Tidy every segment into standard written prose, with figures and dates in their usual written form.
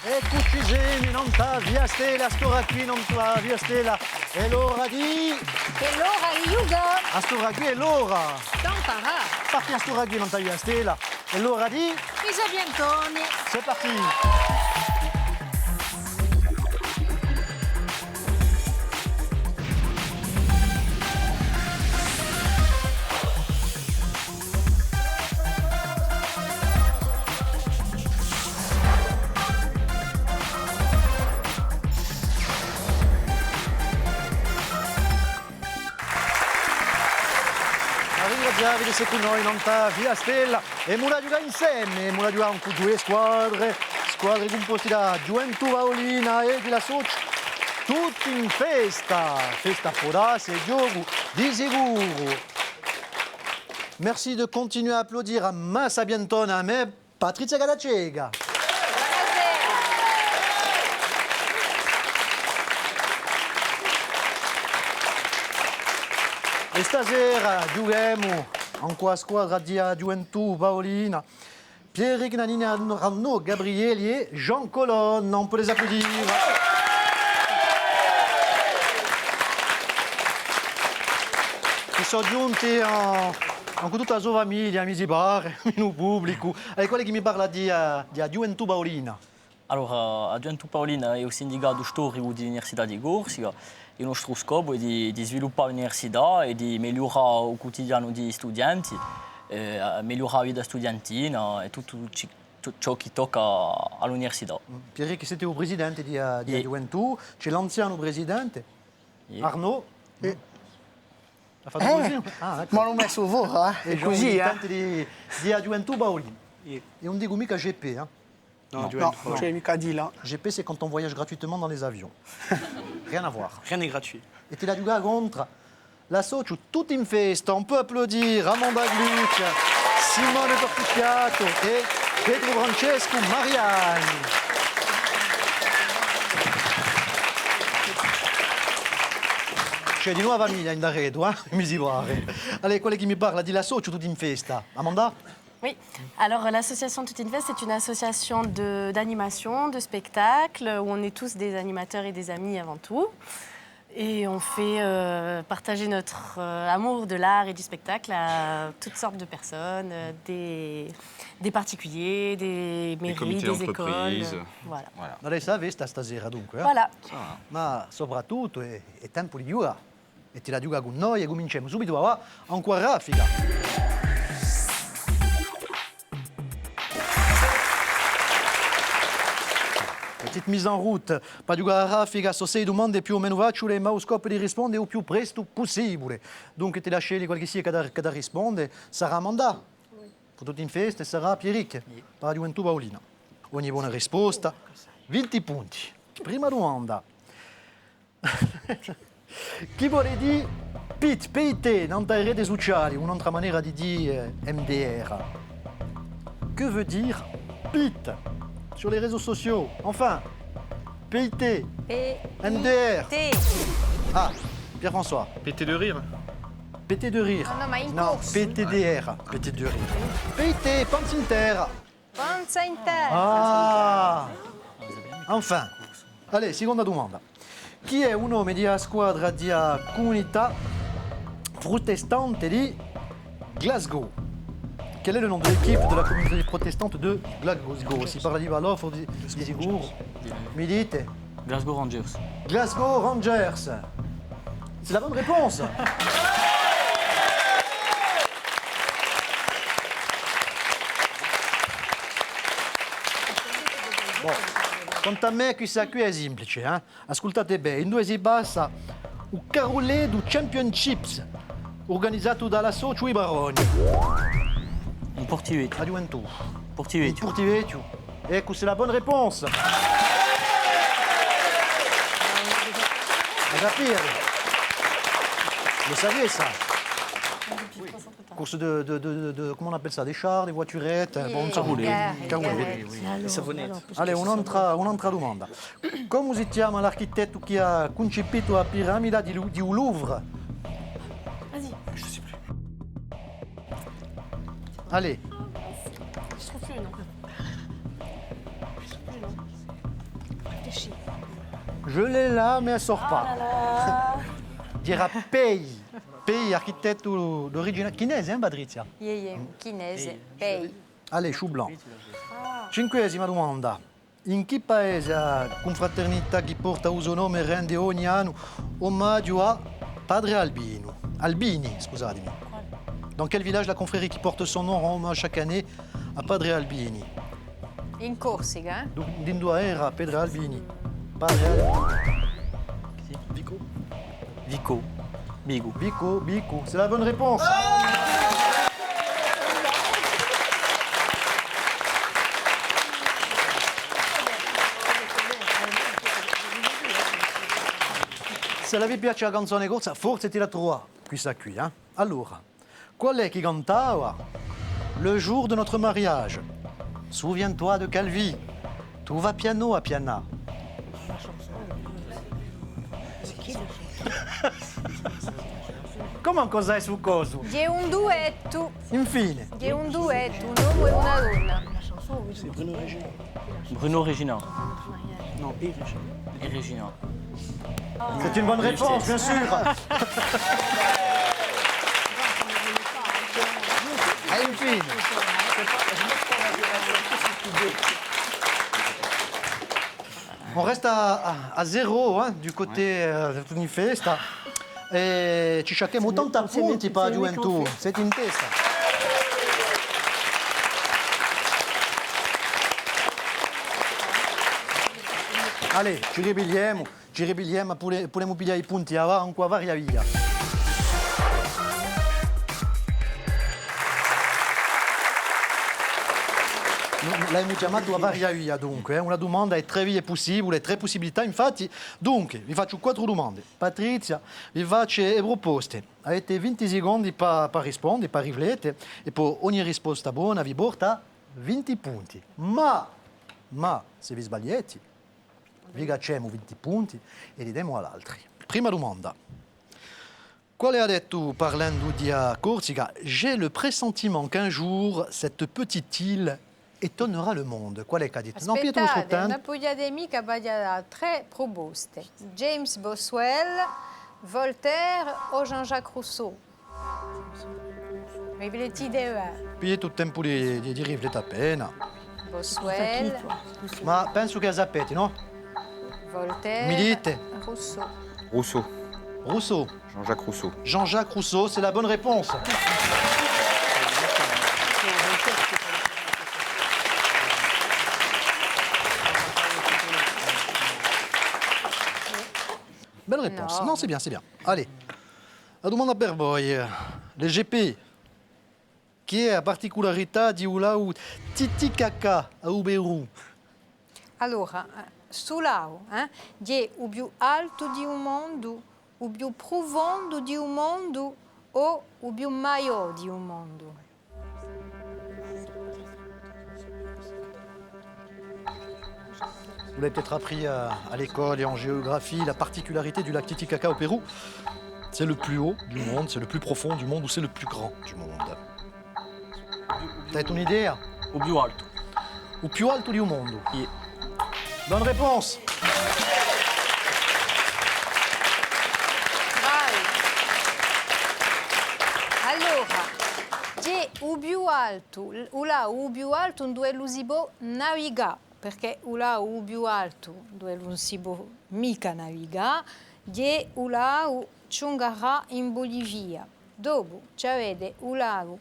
Eccoci, non ta via Stella, stora qui non ta via Stella. È l'ora di... È l'ora Yugo. A stora qui è l'ora. Tantara. Parti a stora qui non ta via Stella. È l'ora di... Isabiantoni. C'est parti. Ringraziavi se con noi non sta via Stella e Mula gioca insieme, Mula gioca con due squadre composte da Gioventù Paolina e di La Soci, tutti in festa forace e gioco di sicuro. Merci de continuer à applaudir à Massa Biantona, a me Patrizia Cadacega. E stasera giochiamo anche a squadra di Gioventù Paolina, Pierrick Nanini, Arnaud Gabrieli e Jean Colonne. On peut les applaudir. Che sono giunti con tutta la sua famiglia, amici bar, il pubblico. E quelli che mi parla di Gioventù Paolina. Alors, a Gioventù Paolina è un sindicato storico dell'Università di Corsica. Il nostro scopo è di sviluppare l'università e di migliorare il quotidiano degli studenti, migliorare la vita studiantina e tutto ciò che tocca all'università. Pierrick, siete il presidente di Gioventù, c'è l'anziano presidente, Arnaud. Ha fatto così? Ma l'ho messo voi, è così, di Gioventù Paolina. E non dico mica GP, eh? Non, tu l'as mica dit là. GP, c'est quand on voyage gratuitement dans les avions. Rien à voir. Rien n'est gratuit. E ti la gioca contro la Socio, tutti in festa. On peut applaudir Amanda Gluck, Simone Portifiato e Pedro Francesco Mariani. C'è di nuova famiglia in Daredo, mi si pare. Allez, quelli che mi parla di la Socio, tutti in festa. Amanda? Oui, alors l'association Tout in Fest, c'est une association d'animation, de spectacle, où on est tous des animateurs et des amis avant tout. Et on fait partager notre amour de l'art et du spectacle à toutes sortes de personnes, des particuliers, des mairies, des écoles. Voilà. Lei sa vesta stasera dunque, Voilà. Ma soprattutto è tempo di giocare. E ti la gioca con noi e cominciamo subito a ancora raffica. Petite mise en route, per giocare a raffica, sono 6 domande più o meno facili, ma lo scopo di rispondere il più presto possibile. Dunque ti lasci qualche sia che da risponde, sarà Amanda, per tutti in festa, sarà Pierrick, per la Gioventù Paolina. Ogni buona risposta, 20 punti. Prima domanda. Chi vuole dire PIT, non ta rete sociali, un'altra maniera di dire MDR. Que veut dire PIT sur les réseaux sociaux? Enfin, PIT, MDR. Ah, Pierre-François. Pété de rire. PT de rire. Non, ma in Non, corso. PTDR. PT de rire. PIT, Panza Inter. Panza in terra. Ah! Enfin. Allez, seconda domanda. Chi è un nome di squadra di comunità protestante di Glasgow? Quel est le nom de l'équipe de la communauté protestante de Glasgow? Si parla di Valof o di sicuro? Mi dite? Glasgow Rangers. Glasgow Rangers. C'est la bonne réponse. Bon, quanto a me questa qui è semplice, eh? Ascoltate bene, in due si passa un Carolé du Championships organizzato dalla Socio i Baroni. Un Portivecchio. A Gioventù. Portivecchio. Portivecchio. Ecco, c'est la bonne réponse. A capire. Lo saviez ça? Course de comment on appelle ça? Des chars, des voiturettes? Bon, Carolé. Allez, un'altra domanda. Come si chiama l'architetto che ha concepito la piramide di Louvre? Vas-y. Je sais plus. Allez. Je trouve plus le nom. riuscì. Je l'ai là, mais elle sort pas. Dira Pei. Pei, architetto d'origine chinese, hein, Patrizia? Chinese, Pei. Allez, chou blanc. Cinquesima domanda. In che paese la confraternita che porta il suo nome rende ogni anno omaggio a Padre Albino? Albini, scusatemi. Dans quel village la confrérie qui porte son nom rend hommage chaque année à Padre Albini? In Corsica, Din dove era Padre Albini? Padre Albini. Vico. Bigo. Bico, c'est la bonne réponse. Se la vi piace la canzone corsa, forse ti la trova questa qui. Allora, qual è che cantava le jour de notre mariage? Souviens-toi de Calvi, tu vas piano a piana. Come cos'è su coso? c'è un duetto, Infine, c'è un duetto, un uomo e una donna. Bruno Regina. Non, et Régina. Et Regina. c'est une bonne réponse, bien sûr. Et infine. On reste à zéro du côté de Tunifesta. E ci sciacchiamo 80 punti per la gioventù, siete in testa. Allez, ci ribelliamo, vogliamo pigliare i punti avanti, varia via. L'abbiamo chiamato a varia via dunque, una domanda è tre vie possibili, tre possibilità, infatti. Dunque, vi faccio 4 domande. Patrizia, vi faccio le proposte. Avete 20 secondi per rispondere, per riflettere, e poi ogni risposta buona vi porta 20 punti. Ma se vi sbagliate, vi cacciamo 20 punti e li diamo all'altri. Prima domanda. Quale ha detto parlando di Corsica? J'ai le pressentiment qu'un jour, cette petite île étonnera le monde. Qual è che ha detto? Non, Pietro Aspettate, Scottani. una puglia di amica ha 3 proposte. James Boswell, Voltaire o Jean-Jacques Rousseau. Riflettite idee. Pietro il tempo di riflettere appena. Boswell, Ma penso che sapete, no? Voltaire, Mi dite? Rousseau. Rousseau. Rousseau. Jean-Jacques Rousseau. Jean-Jacques Rousseau, c'est la bonne réponse. Belle réponse. No. Non, c'est bien, c'est bien. Allez, la domanda per voi. Le GP, che è la particolarità di un lago Titicaca a Uberu? Allora, sto lago è il più alto di un mondo, il più profondo di un mondo o il più maior di un mondo? Vous l'avez peut-être appris à l'école et en géographie, la particularité du lac Titicaca au Pérou. C'est le plus haut du monde, c'est le plus profond du monde ou c'est le plus grand du monde. T'as une idée? Au più alto. Au più alto du monde. Yeah. Bonne réponse. Vai. Allora, c'è il più alto, il più alto dove lo si può navigare, perché il più alto dove non si può mica navigare, c'è il lago Chungara in Bolivia. Dopo c'avete il lago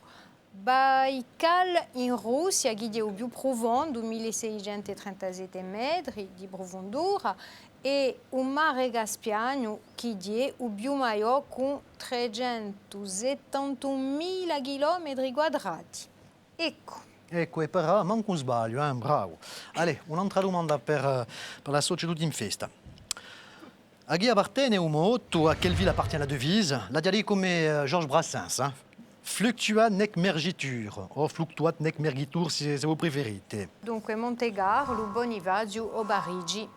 Baikal in Russia, che è il più profondo, 1637 metri di profondura, e il mare Caspiano, che è il più maggiore, con 371.000 km quadrati. Ecco. Ecco, e però manco un sbaglio, bravo. Allez, un'altra domanda per la società in festa. A chi appartiene un motto, a quelle ville appartient la devise? La diali come Georges Brassens, Fluctuat nec mergitur, o fluctuat nec mergitur se vous préférite. Dunque, Montegarlo, Bonifacio o Parigi.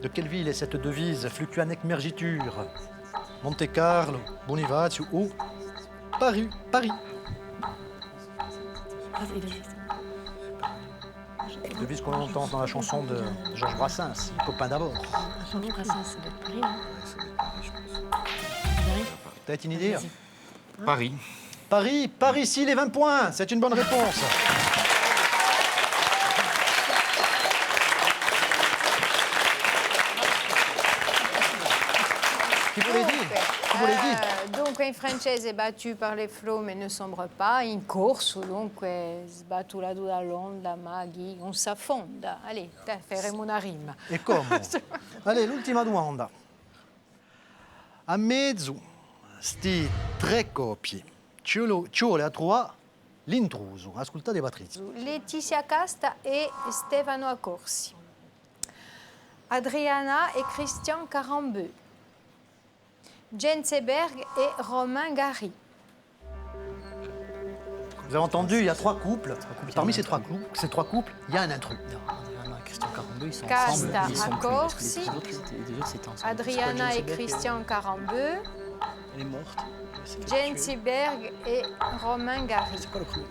De quelle ville est cette devise? Fluctuat nec mergitur. Monte Carlo, Bonifacio ou Paris. Devise vu ce qu'on entend dans la chanson de Georges Brassens, Copain d'abord. Brassens, ça doit être Paris, non? T'as une idée? Paris. Paris, Paris, ici, les 20 points. C'est une bonne réponse. Qui vous l'a dit? Qui vous l'a dit? Dunque in francese battu par le flot mais ne sombre pas, in corso dunque sbattuto dall'onda ma chi non s'affonda. Allez, dai, faremo una rima. E come? Allez, l'ultima domanda. A mezzo sti tre coppie ci vuole a trovare l'intruso. Ascoltate Patrizia. Letizia Casta e Stefano Accorsi. Adriana et Christian Carambeu. Jens Seberg et Romain Gary. Vous avez entendu, il y a 3 couples. Parmi ces trois couples, il y a un intrus. Adriana et Christian Carambeu, ils sont Casta, ensemble. Ils sont plus, parce que Accorsi. les autres, c'était ensemble. Adriana et Christian Carambeu. Elle est morte. Jens Seberg et Romain Gary. C'est quoi le premier?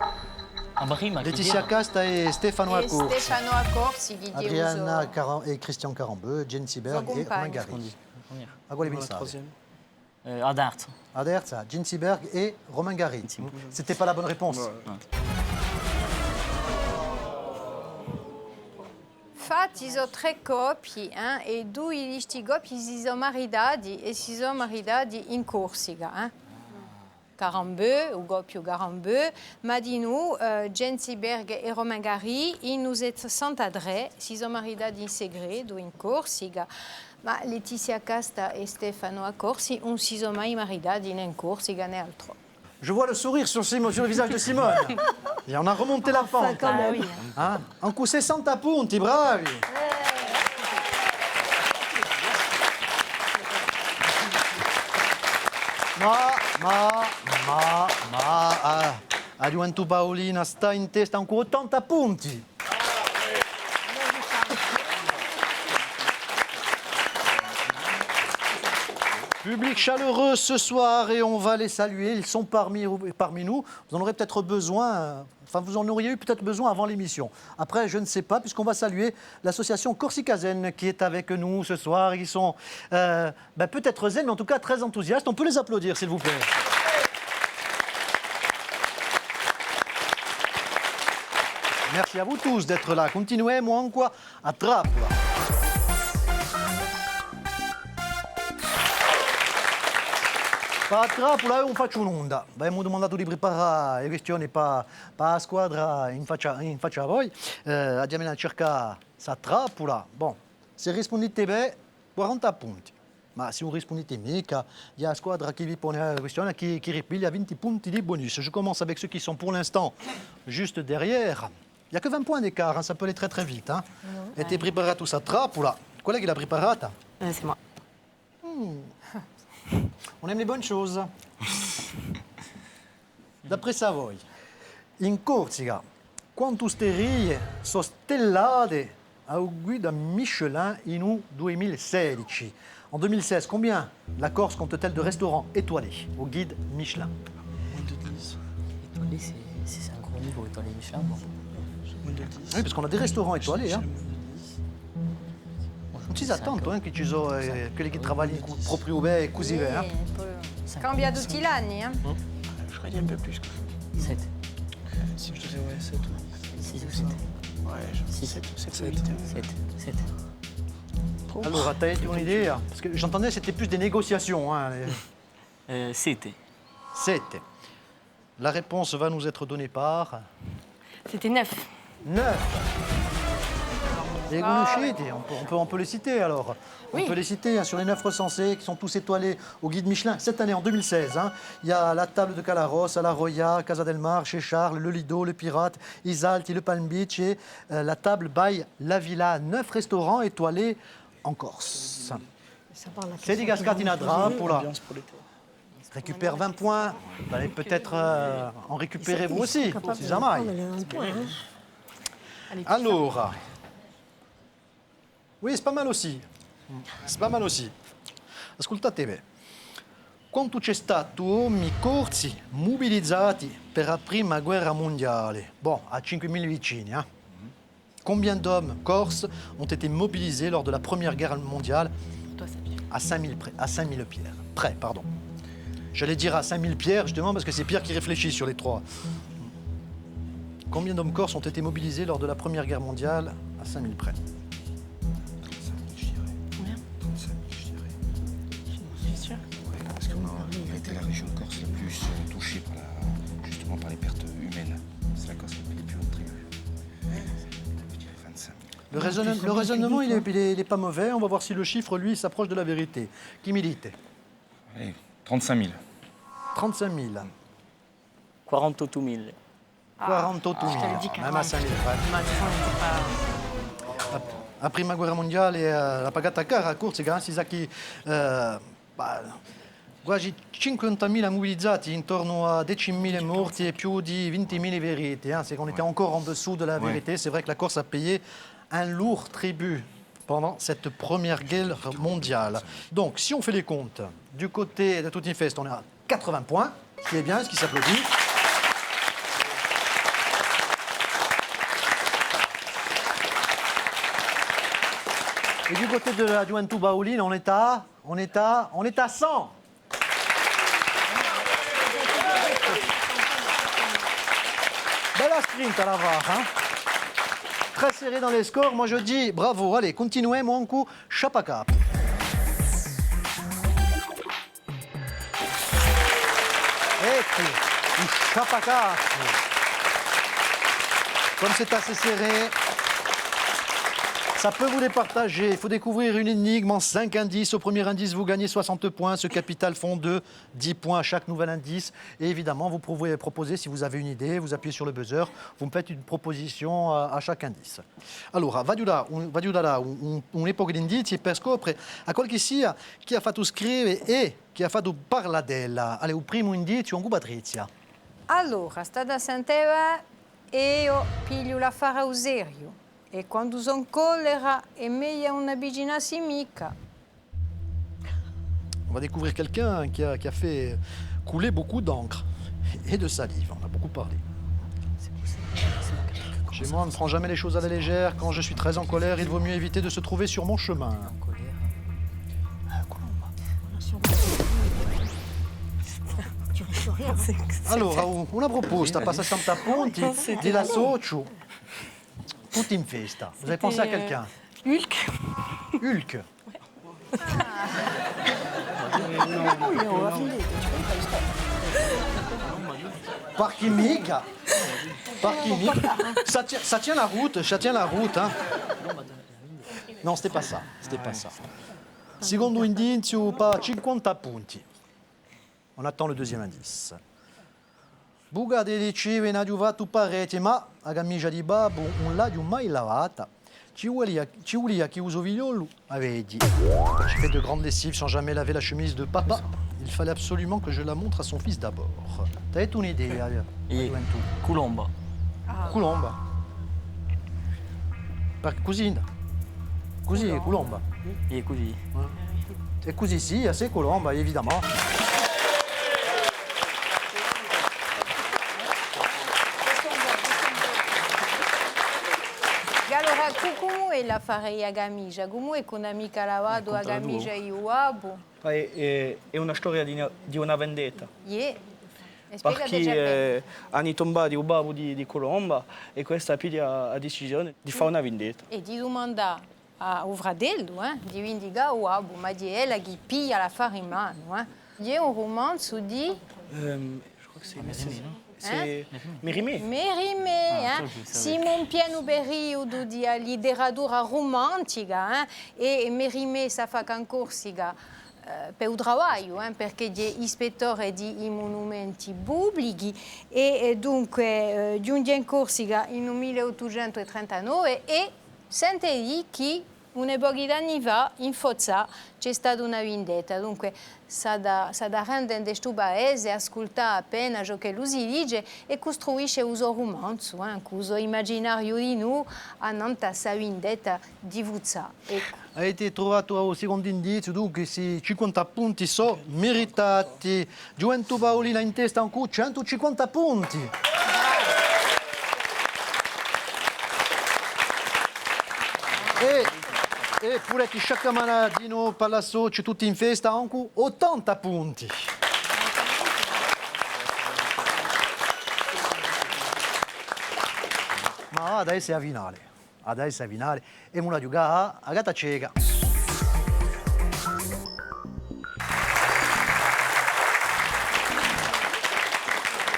Abraham, a Letizia Casta e Stefano Et Accorsi. Stefano Accorsi chi Adriana e Christian Carambeu, Jensi Berg e Romain Gary. A quale La pensate? troisième. À Dart. A terza, Jensi Berg e Romain Gary. C'était pas la bonne réponse. Infatti sono 3 coppie e 2 di questi coppie si sono maritati in Corsica. Carambeu, o coppio Carambeu, ma di noi, Jensi Berg e Romain Gary, in nous Sant'André, si sono maritati in segreto in Corsica. Ma Letizia Casta e Stefano Accorsi non si sono mai maritati né in Corsica né altro. Je vois le sourire sur le visage de Simone. Et on a remonté la pente. Ah oui. Hein? Un coup 60 punti, bravi. A Giovantu Paolina sta in testa ancora 80 punti. Public chaleureux ce soir et on va les saluer. Ils sont parmi nous. Vous en aurez peut-être besoin, vous en auriez eu peut-être besoin avant l'émission. Après, je ne sais pas, puisqu'on va saluer l'association Corsica-Zen qui est avec nous ce soir. Ils sont peut-être zen, mais en tout cas très enthousiastes. On peut les applaudir, s'il vous plaît. Merci à vous tous d'être là. Continuiamo ancora a Trappola. A Trappola io faccio un'onda. Abbiamo domandato di preparare le questioni per la squadra in faccia a voi. Andiamo a cercare a Trappola. Bon, se rispondete bene, 40 punti. Ma se non rispondete mica, il y a la squadra qui vi pone la questione qui ripiglia 20 punti di bonus. Je commence avec ceux qui sont pour l'instant juste derrière. Il n'y a que 20 points d'écart, hein, ça peut aller très très vite. Hein. E ti preparato a Trappola. Qual è che l'ha preparata? C'est moi. On aime les bonnes choses. D'après Savoie, in Corsica, quante osterie sono stellate a guida Michelin in 2016? En 2016, combien la Corse compte-t-elle de restaurants étoilés au guide Michelin? Moins de 10. Étoilé, c'est un gros niveau, étoilé Michelin. Bon. Moins de 10. Oui, parce qu'on a des restaurants étoilés. Hein. Moins de 10. Non si sa tanto che ci sono quelli che lavorano proprio bene e così via. Cambia tutti gli anni. Je crois qu'il y a un peu plus. 7. Si je te disais, ouais, 7. 6 ou 7. Ouais, 6, 7 7, 7 8. 7, 7. Allora, t'as une idée? Parce que j'entendais c'était plus des négociations. Hein. 7. 7. La réponse va nous être donnée par C'était 9. 9. Les conoscete, on peut les citer alors. Oui. On peut les citer hein, sur les 9 recensés qui sont tous étoilés au guide Michelin cette année, en 2016. Hein. Il y a la table de Calaros, la Roya, Casa del Mar, chez Charles, le Lido, le Pirate, Isalti, le Palm Beach et la table by La Villa. 9 restaurants étoilés en Corse. C'est di Gascatina Drappola. Ambiance pour l'été. Récupère 20 points. Vous allez peut-être en récupérer vous aussi, si jamais. Allora. Oui, c'est pas mal aussi. C'est pas mal aussi. Ascoltate bene. Quanto c'è stato uomini corsi mobilizzati per la prima guerra mondiale? Bon, a 5.000 vicini. Combien d'hommes corses ont été mobilisés lors de la Première Guerre mondiale Toi, Sabine. à 5000 pierres. Près, pardon. J'allais dire à 5000 pierres, justement, parce que c'est Pierre qui réfléchit sur les trois. Combien d'hommes corses ont été mobilisés lors de la Première Guerre mondiale à 5000 près? 35 000, je dirais. Combien? 35 000, je dirais. Je suis sûre. Ouais, parce qu'on a été la région corse la plus touchée par justement par les pertes humaines. C'est la Corse qui a pris les plus hautes tribus. Je dirais 25 000. Le raisonnement, il est pas mauvais. On va voir si le chiffre, lui, s'approche de la vérité. Qui milite? Allez, 35 000. 35 000. 48 000. 48 000. Je te l'ai dit, Même à 5 000 près. Ma défense n'était pas... La Prima Guerra Mondiale la pagata cara Corsica, si sa che quasi 50.000 mobilizzati, intorno a 10.000 morti et più di 20.000 feriti. C'est qu'on était encore en dessous de la vérité. C'est vrai que la Corse a payé un lourd tribut pendant cette Première Guerre mondiale. Donc, si on fait les comptes, du côté de Tutinfest, on est à 80 points, ce qui est bien, ce qui s'applaudit. Et du côté de la Juventud Baolin, on est à 100. Bella sprint à la VAR. Hein. Très serré dans les scores. Moi, je dis bravo. Allez, continuez, mon coup. Chapaka. Et puis, Chapaka. Comme c'est assez serré, ça peut vous départager. Il faut découvrir une énigme en 5 indices. Au premier indice, vous gagnez 60 points. Ce capital font de 10 points à chaque nouvel indice. Et évidemment, vous pouvez proposer, si vous avez une idée, vous appuyez sur le buzzer, vous me faites une proposition à chaque indice. Allora, vado da un'epoca di indizi per scoprire a quel che sia chi ha fatto scrivere e chi ha fatto parladella. Allez, il primo indizio, con Patrizia. Allora, sta da Sant'Eva e io piglio la farauserio. E quando son collera è meglio una bigina mica. On va découvrir quelqu'un qui a fait couler beaucoup d'encre et de salive. On a beaucoup parlé. Chez moi, on ne prend jamais les choses à la légère. Quand je suis très en colère, il vaut mieux éviter de se trouver sur mon chemin. Allora, una proposta, passa 60 punti, di la socio, tutti in festa. Vous avez pensé à quelqu'un? Hulk. Hulk. Parchimica. Parchimica. Ça tient la route, ça tient la route. Hein. Non, c'était pas ça. C'était pas ça. Secondo indizio, pas 50 punti. On attend le deuxième indice. Buga di riceve una giuvato parete, ma la camicia di babbo non l'ha mai lavata. Ci volia chi uso vigliolo, avedi. J'ai fait de grandes lessives sans jamais laver la chemise de papa. Il fallait absolument que je la montre à son fils d'abord. T'as une idée, Juventud? Colomba. Colomba. Così, Colomba. E così. E così sì, c'est Colomba, évidemment. Allora, come la farei a camicia? Come con amica lavado a camicia io abo? È una storia di una vendetta. Yeah. Spiegate già bene. Perché hanno tombato il babbo di Colomba e questa piglia la decisione di fare una vendetta. E di domandare ao fratello di vendicare o abo, ma di ella che piglia la fare in mano. È un romanzo di... Je crois que c'est Mérimée. Mérimée, Simon pieno periodo di letteratura romantica e Mérimée sa fa in Corsica per il lavoro, perché è ispettore di monumenti pubblici e dunque giunge in Corsica nel 1839 e sente lì che un'epoca di anni fa in Fozzà c'è stata una vendetta, dunque sa da rendere in questo paese, ascolta appena ciò che lui si dice e costruisce un romanzo, un immaginario di noi a questa vendetta di Fozzà. Avete trovato il secondo indizio, dunque sì, 50 punti sono meritati. Juventud Baolina in testa con 150 punti. E Puletti Sciaccamanadino Pallassocio, tutti in festa, anche 80 punti. Ma adesso è a finale. Adesso è a finale. E una giocata a gata cieca.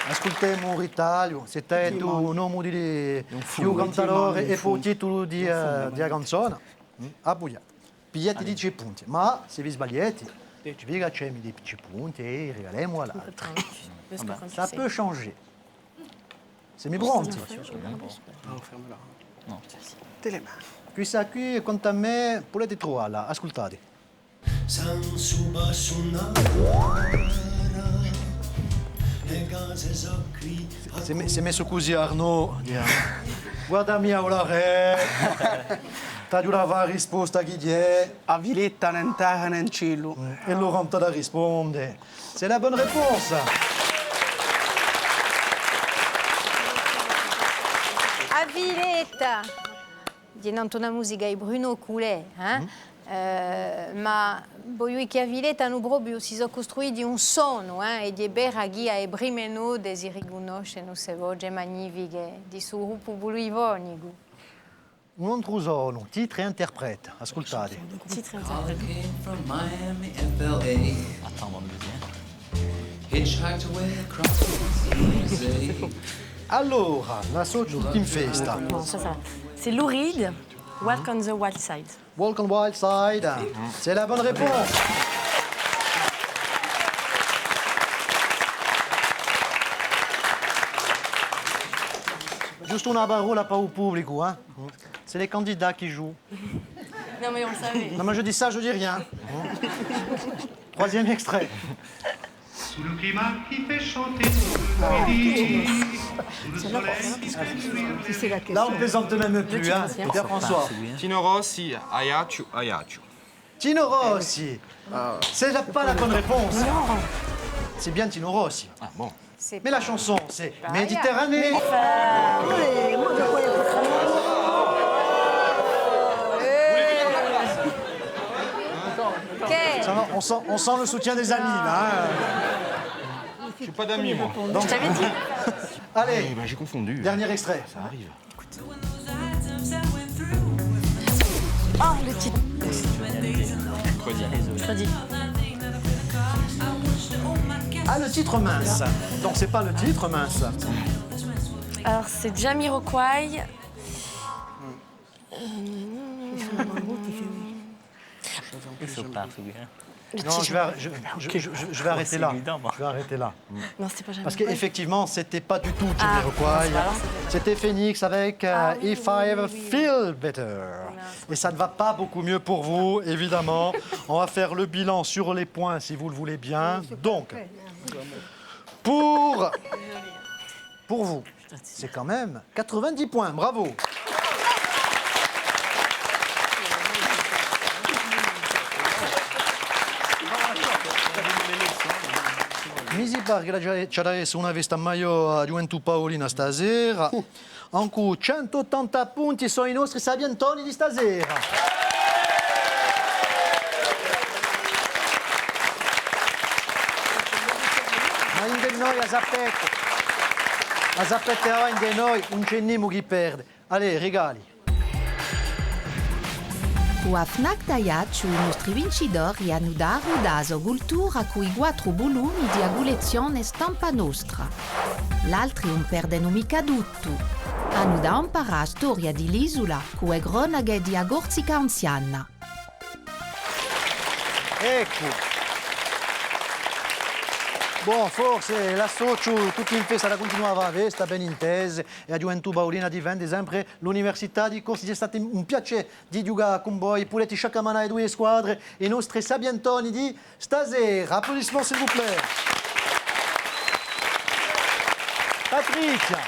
Ascoltiamo Ritaglio, se te tu non di più cantatore e poi titolo di canzone, a buiato. Pigliati 10 punti, ma se vi sbagliate, ci vi c'è 10 punti e regaliamo all'altro. Ça peut changer. Siamo pronti? No. Questa qui, quanto a me, potete trovarla, ascoltate. Si è messo così Arnaud. Guarda mia olare. T'ha giù la risposta chi è. A Villetta, non terra, non cielo. E Laurent t'ha da rispondere. C'est la bonne réponse. A Villetta, diventa una musica di Bruno Coulet, ma voi che a Villetta hanno proprio si sono costruiti un sonno e di beraghi e brimeno desi riconoscono se voce magnifiche di suo gruppo bulivonico. Un altro sono, titre e interprete. Ascoltate. Titre Came from Miami, FLA. Attends, on va me le dire. Hitchhiked away across the USA. Allora, la socio tutti in festa. Bon, ça va. C'est Lou Reed, Walk on the Wild Side. Walk on Wild Side. C'est la bonne réponse. Giusto una parola pas au pubblico, hein. C'est les candidats qui jouent. Non, mais on le savait. Non, mais je dis ça, je dis rien. Troisième extrait. Sous le climat qui fait chanter tout le midi, sous le soleil qui se fait rire. Là, on ne plaisante même plus, hein. Pierre-François. Tino Rossi, Ayaciu, Ayaciu. Tino Rossi. C'est pas la bonne réponse. C'est bien Tino Rossi. Ah bon. C'est Mais la chanson, c'est Méditerranée. Ça va, on sent le soutien des amis, là. Hein. Je suis pas d'amis, moi. Je t'avais dit. Allez, Eh ben, j'ai confondu. dernier extrait. Ça arrive. Oh, le titre. Je redis. Ah, le titre mince. Donc, c'est pas le titre mince. Alors, c'est Jamiroquai. Non, je vais arrêter là. évident, moi. Je vais arrêter là. Non, c'était pas Jamiroquai. Parce qu'effectivement, c'était pas du tout Ah, Jamiroquai. c'est pas grave, C'était Phoenix avec If I Ever Feel Better. Et ça ne va pas beaucoup mieux pour vous, évidemment. On va faire le bilan sur les points, si vous le voulez bien. Donc, pour vous, c'est quand même 90 points. Bravo. Mi si pare che ci adesso una vista meglio a Gioventù Paolina stasera. In cui 180 punti sono i nostri sabientoni di stasera. Ma in di noi, a zappetterò in di noi, non c'è nemmeno chi perde. Allez, regali. O AFNAC d'Aiaciu, i nostri vincitori hanno dato dato cultura a cui 4 volumi di agulezione stampa nostra. L'altri non perdono mica tutto. Hanno da imparare storia di l'isola, che è cronache di agorzica anziana. Ecco. Bon, forse l'associo tutti in festa da continuava a vesta ben intese e a Gioventù Paolina diventa sempre l'università di Corsi. È stato un piacere di giocare con voi, Puletti Sciaccamanà e due squadre, i nostri sabientoni di stasera. Applaudissements s'il vous plaît. Patricia,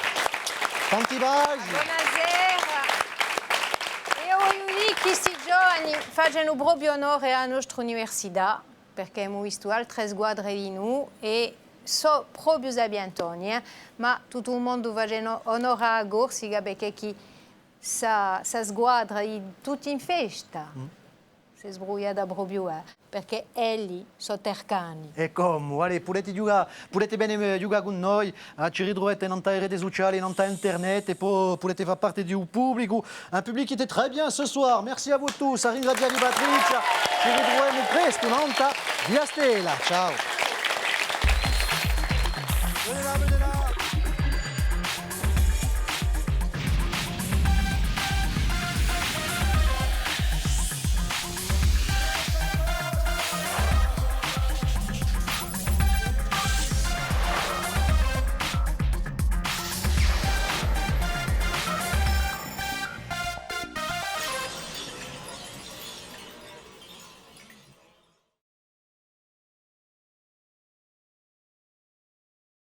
tanti baci. Buonasera. Io voglio dire che questi giovani fanno proprio onore alla nostra università, perché abbiamo visto altre squadre di noi e so proprio sabientoni, ma tutto il mondo fa onore a Corsica perché chi sa squadra tutti in festa. Si è sbrugliata proprio perché egli sono tercani. E come? Allez, potete bene giocare con noi, ci ritrovate in rete sociali, in internet, et poi potete fare parte di un pubblico qui était très bien ce soir. Merci à vous tous, a ringraziare Patrizia, ci ritroviamo presto, non? Via Stella, ciao!